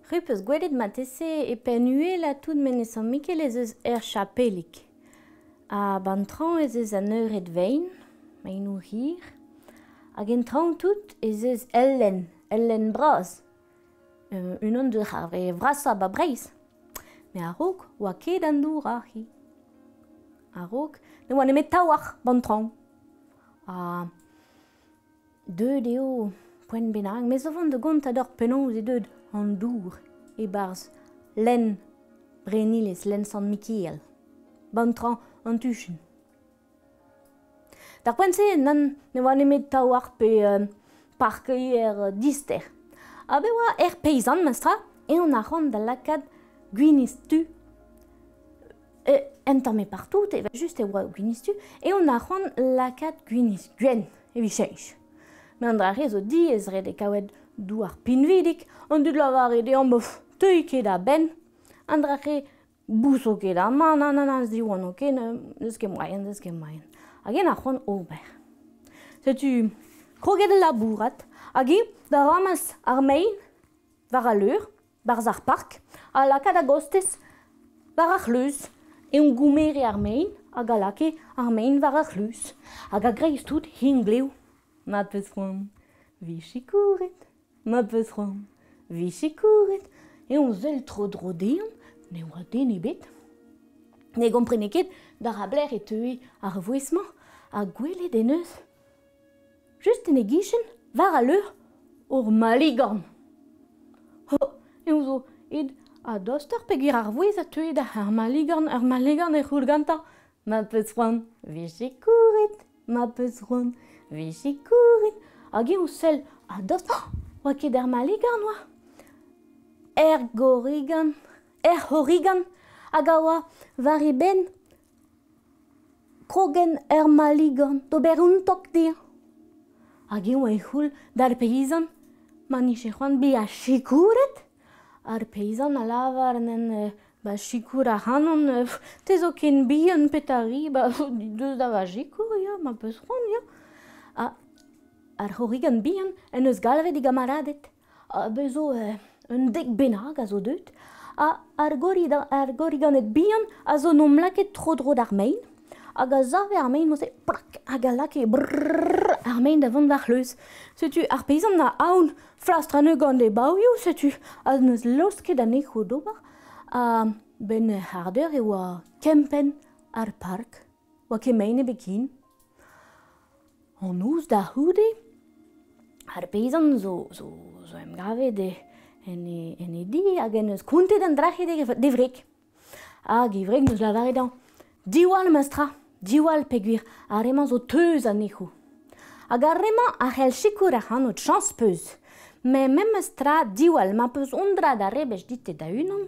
Rupus gwelet ma tese e penuela tout men e San Mikel ez eus chapelik. A bantran ez eus an euret vein, ma eno hir. Hag en traoù tout ez eus ellen braz. Unan de c'harve vrasa ba breiz. Me a rog oa ket an dour hi. A rog, ne oa nemet taouar bantran. A deud eo poen benag, me zo vant de gont ador penaos e deud an dour e barz len breniles, len San Mikel. Bantran an tuchen. Dar poen se nan ne oa nemet taouar pe parkeier dister. A be oa peyzan mastra e on a ran da lakad gwinistu. Entam e partout, e just e oa gwinistu, e on a ran lakad gwen e vicheiz. Me an dra zo di ez red e kaouet douar pinvidik, an dud lavar ede an bof teuy ket da ben, an dra bouso ket da man, ez di oan oke, neus ket moyen. Hag en a ran ober. Setu kroget e labourat, hag e da ramaz ar mein war a leur, barz ar park, a lakad a gostez war ar c'hleuz, e on goumere ar mein, hag a lake ar mein war ar c'hleuz. Hag a greiz tout hin gleo. Ma peus c'hoant, vichikouret, ma peus c'hoant, vichikouret. E on zel tro dro deon, ne oa den ebet. Ne gomprene ket dar a bler e teue ar voesman, a gwelet en eus. Just en e gichen, war a leur, ur maligan. E on zo ed a doster peogwir ar voez a teue da ar maligan e c'houlganta. Ma peus c'hoant, vichikouret, ma peus c'hoant, vichikouret. Hag eo sell a doster, oa ket er maligan oa. Gorigan, horigan, hag a oa war e ben krogen maligan, d'ober untok dir. Hag eo e c'houl d'ar peyzan, maniche c'hoant be a chikouret. Ar peyzan a lavar nen chikour a hanon, te zo ken bihan petari, deus da va chikour, ya, ma peus c'hoant, ya. Ar horigan bihan en eus galvet e gamaradet. Bezo un dek benag a zo deut. Ar goriganet bihan a zo nom laket tro dro d'ar mein. Hag a zave ar mein mose plak, hag a lake brrrr ar mein da vant war c'hleuz. Setu ar peyzan na aoun flastra ne gant e baoioù, setu a neus losket an echo d'ober. Ben harder e oa kempen ar park, oa ket mein e bekin. An ouz da houde, ar peyzan zo emgavet en e di hag en eus kountet an drachet de vrek. Hag e vrek neus lavaret an diwal mastra, diwal peogwir ar emañ zo teuz an echo. Hag ar emañ ar c'hell chikour ar c'hanot chans peus. Me mem mastra diwal, ma peus ondra da rebech dit da unan.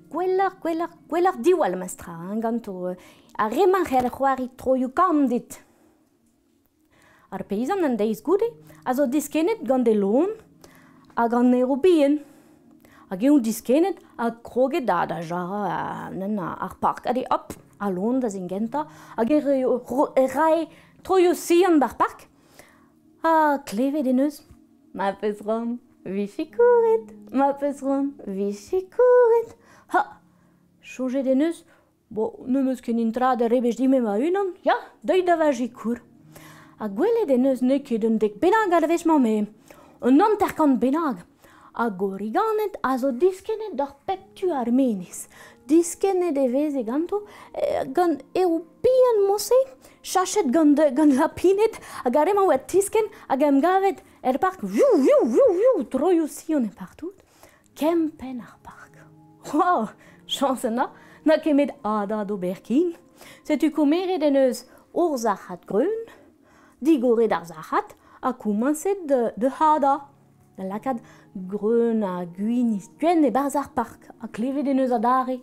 Gweler diwal mastra, ganto ar emañ c'hell c'hoari troioù kam dit. Ar peyzan an deiz goude a zo diskenet gant e loen hag an ero bihan. Hag eo diskenet a kroget da jara ar park. Ade hop, a loen da zingenta, hag e rae troioù sian bar park. A klevet en eus, ma peus c'hoant, vichikouret, ma peus c'hoant, vichikouret. Chojet en eus, nemeus ken intra da rebech dimem a unan, ya, deuit da va jikour. A gwelet en eus ne ket un dek benag a lavechman, me un anterkant benag. A goriganet a zo diskenet d'ar pep tu ar menez. Diskenet e vez e ganto, gant eo bihan mose, chachet gant la pinet, hag ar emañ oa tisken hag em gavet er park, troioù sion e partout. Kempen ar park. Wow, chans enna, na kemet ada d'ober kin. Setu komeret en eus ur zachat greun, digoret ar zachat, a koumanset de hada. Da lakad greun a gwiniz gwen e barz ar park, a klevet en eus adare.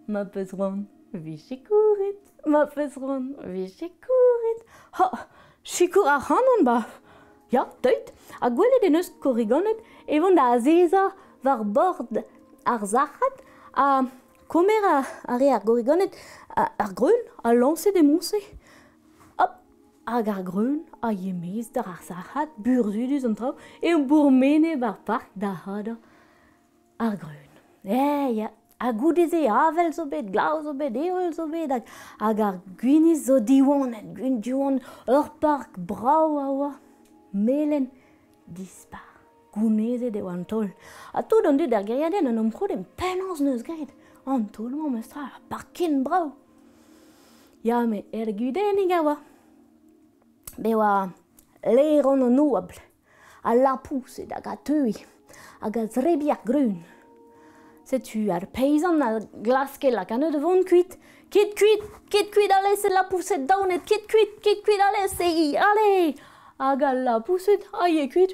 Ma peus c'hoant, vichikouret, ma peus c'hoant, vichikouret. Chikour ar c'hanon ba. Ya, deuit, a gwelet en eus koriganet evon da azeza war bord ar zachat, a komer a re ar goriganet ar greun a lanset e monse. Hop, hag ar greun a yemez dar ar sachat burzudus an traoù e bourmene bar park da hada ar greun. Ya, a goudez e avel zo bet, glav zo bet, eol zo bet, hag ar gwiniz zo diwonet, gwin diwon ur park brau a oa, melen dispar, gounezet eo an tol. A tout an dud ar geriaden an omkrout penans neus gret, an tol ma mestra, ar park ken brau. Ya, me gudenig a oa. Be oa leron an oabl, a lapouset hag a teui, hag a zrebi ar greun. Setu ar peisan a glaskel hag an eud vont kuit. Ket kuit alez e lapouset daonet, ket kuit alez e ale. Hag a lapouset a ye kuit,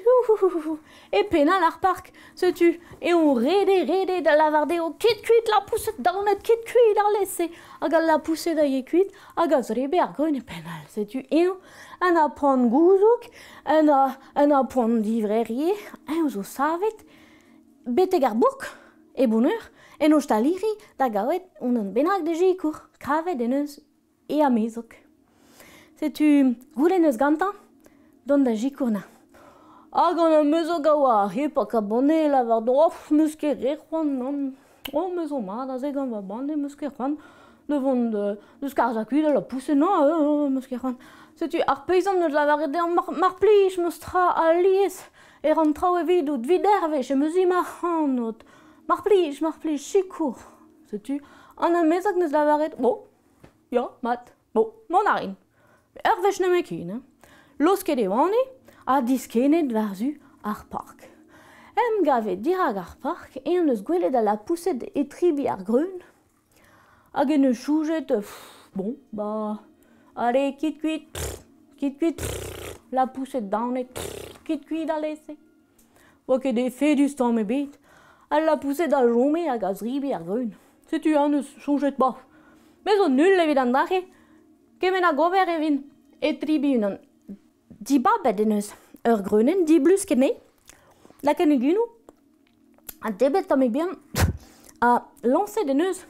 e penal ar park. Setu, e on rede da lavardeo, ket kuit lapouset daonet, ket kuit alez e. Hag a lapouset a ye kuit, hag a zrebi ar greun e penal. Setu, eo an a poan gouzouk, an a poan divrerie, an zo savet, beteg ar bouk, e bonheur, en o staliri, da gaouet, on an bennak de jikour, kavet en eus e amezok. Setu, goulen eus gantan, don da jikour na. Hag an amezok a oa, hepak a bonne lavardon, meus ket rec'hoan, nan, meus o mat, a zeg an va bande, meus ket c'hoan, devant deus karz a kuit a la pousse, nan, meus ket c'hoan. Setu, ar peizan eus lavaret an mar plij, meus tra a liez, an traoù evit out vidervech, e meus ima c'hanot. Mar plij, sikour. Setu, an amezak neus lavaret, ya, mat, mon arin. Vech nemet ken, losket eo ane, a diskenet varzu ar park. Gavet dirag ar park, e an eus gwelet a la pousset e tribi ar greun, hag en eus choujet, allez, kit kuit, la pousset daonet, kit kuit alez e. Oa ket e fedus tamm e bet, a la pousset a jome hag a zribi ar greun. Setu an eus choujet baf. Bez o nul evit an dake, kemen a gober evin e tribi unan. Di babet en eus ur greunen, di blus ket ne, la ken e gunou, a debet tamm e bihan, a lanset en eus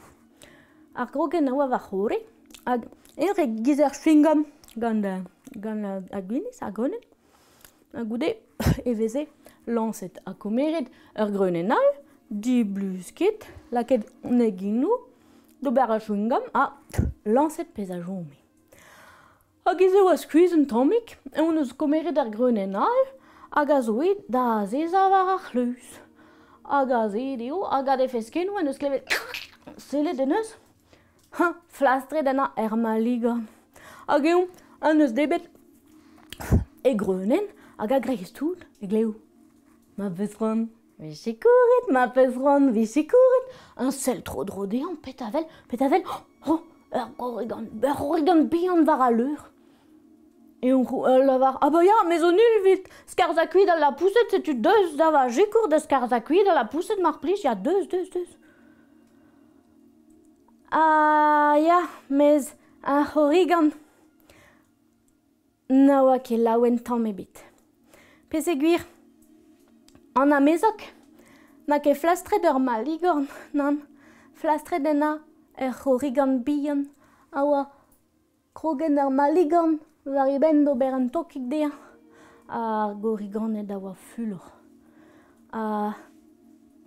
ar grogen a oa var c'hore, hag re gizer chewing-gum gant a gwiniz, a greunen, a goude e veze lanset a komeret ur greunen all, di blus ket, laket ne ginou, d'ober a chewing-gum, a lanset pez a jome. Hag ez eo a skuizh un tammik, e on eus komeret ur greunen all, hag a zoet da zeza war ar c'hleuz. Hag a zet eo, hag a defez kenou en eus klevet sellet en eus, flastret en a maligan. Hag eo, an eus debet e greunen, hag a greiz tout, e gleo. Ma peus ron, vichikouret, un sel tro drodean, petavel, ur gorigan bihan var a leur. E on lavar, ya, mais o nul vit, skarz a kuit a la pousset, setu deus da va jikour de skarz a kuit a la pousset mar plij, ya deus. Ya, mais a c'horigan na oa ket laouen tamm ebet. Pez e gwir, an amezok, na ket flastret ur maligorn, nan, flastret enna c'horigan bihan, a oa krogen ur maligorn, war e ben d'ober un tokik dea, a goriganet a oa fulor.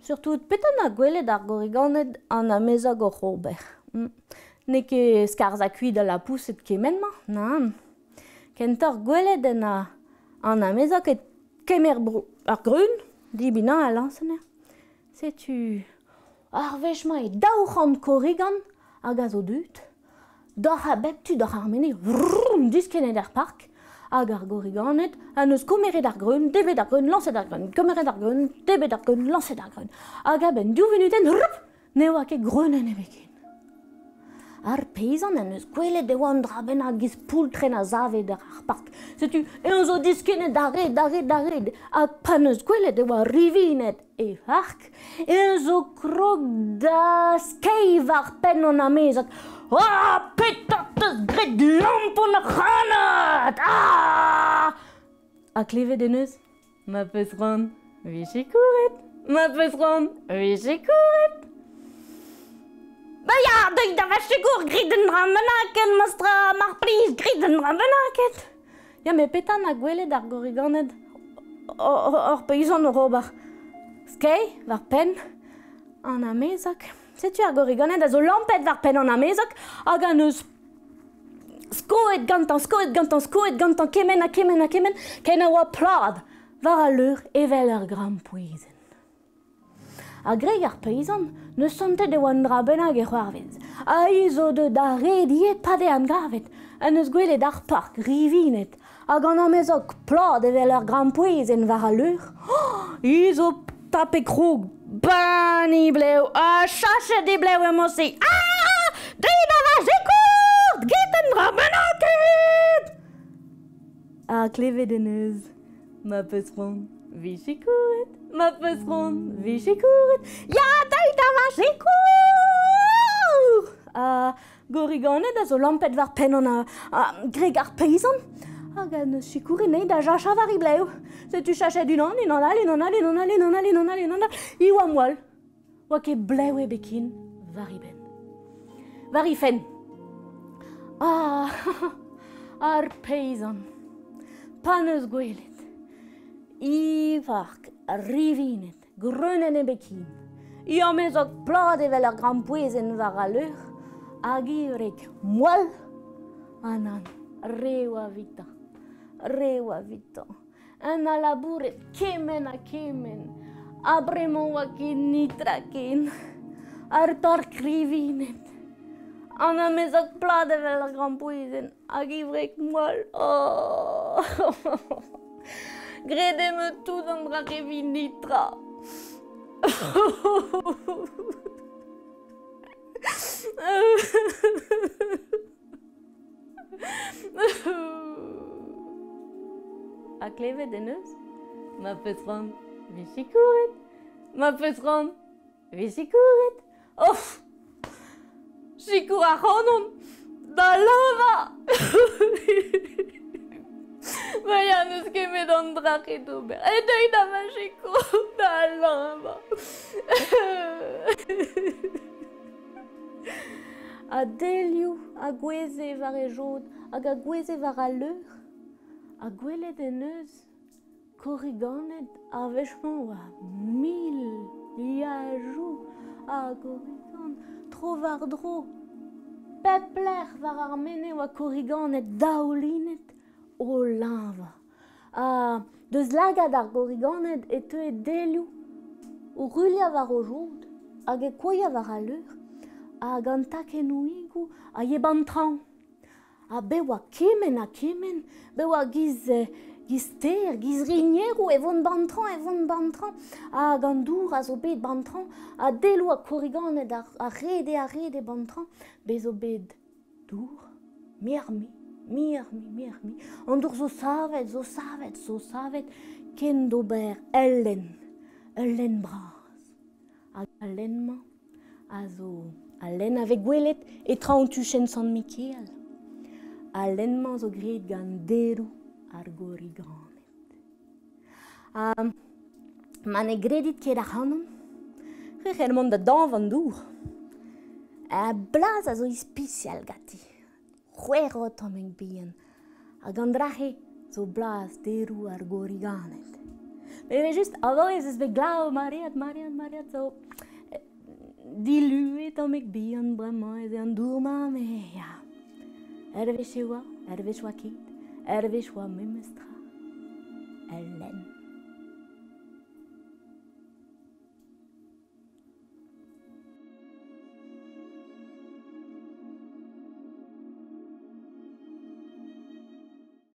Surtout, petan a gwelet ar goriganet an amezok o c'hober. Ne ket skarz a kuit a la pousset kemen ma, nan. Kentor gwelet an amezok et kemer ar greun, di binan a lansener. Setu, ar vech ma e daourant korigan hag a zo dut, dor a beptu dor ar mene, diskenet ar park, hag ar goriganet, an eus komeret ar greun, debet ar greun, lanset ar greun, komeret ar greun, debet ar greun, lanset ar greun. Hag a ben diou venuten, ne oa ket greunen e veken. Ar peizan en eus gwelet e oa an dra ben a giz poultren a zavet ar park. Setu, e an zo diskenet daret, hag pan eus gwelet e oa rivinet e fark, e an zo krog da skeiv ar pen an amezak. Petat eus gret lampon ar c'hanat! A klevet en eus, ma peus ron, vichikouret, ya, da va chikour grit en dra menaket, mastra mar plij grit en dra menaket. Ja, me petan a gwelet ar goriganet or peizan ur ober. Skei, var pen, an amezak. Setu ar goriganet a zo lampet var pen an amezak, hag an eus skoet gantan, kemen a kemen, ken a oa plad, var a leur evel ar grampouizen. A greg ar peizan, ne santet e oan dra bennak e c'hoarvez. A izo de da redie pade an gavet, en eus gwelet ar park rivinet, hag an amezok plad evel ar grampouizen var a leur. Izo tape krog bani bleu, a chachet de bleu e mosi. Deit a va zekourt, get en dra bennaket! A klevet en eus, ma peus ron, vichikouret. Ma peus ron, vichikouret. Ya, deit a va zekourt! Goriganet a zo lampet var pen an greg ar peizan, hag an eus chikourenet a jacha var I bleu. Setu chachet unan, I oa moal, oa ket bleu e bekin var I ben. Var I fen. Ar peizan, pan eus gwelet, I vark rivinet, greunen e bekin. I amezok plad evel ar grampouezen var a leur, hag I rek moal, anan, reoa vita. En a labouret kemen a kemen, a bremañ oa ket nitra ken, ar park rivinet. An amezok plad evel ar grampouezen, hag I vrek moal. Grede me tout an dra revi nitra. A klevet en eus, ma peus ran, vichikouret. Ma peus ran, vichikouret. Chikour a c'hanon, da lava. Ma ya neus kemet an drac'het ober. E deuit a va chikour, da lava. A delioù a gweze var e jod, hag a gweze var a leur, a gwelet en eus koriganet a vechman oa liajoù a korigan tro var dro. Pepler var ar mene oa koriganet daoulinet o lava. Deus lagad ar goriganet e teu e delioù o rulia var o jod hag e koia var a leur, hag an takennou igou a ye bantran. Be oa kemen, be oa giz ter, giz rignerou evon bantran, hag an dour a zo bet bantran, a delou a koriganet a rede bantran, be zo bet dour, mirmi, an dour zo savet, ken d'ober ellen braz. Hag allenman a zo allen ave gwelet e traoñtuchen Sant Mikel. Allenman zo gret gant derou ar goriganet. Man e gredit ket ar c'hanon, c'hec'h mont da danvan dour. Blaz a zo ispicial gati, c'hwerot amek bihan, hag an drache zo blaz derou ar goriganet. Me just avoez eus bet glav mariad zo diluet amek bihan bremañ ez an dour ma, me ya. Ervech oa ket, ervech oa memestra, ellen.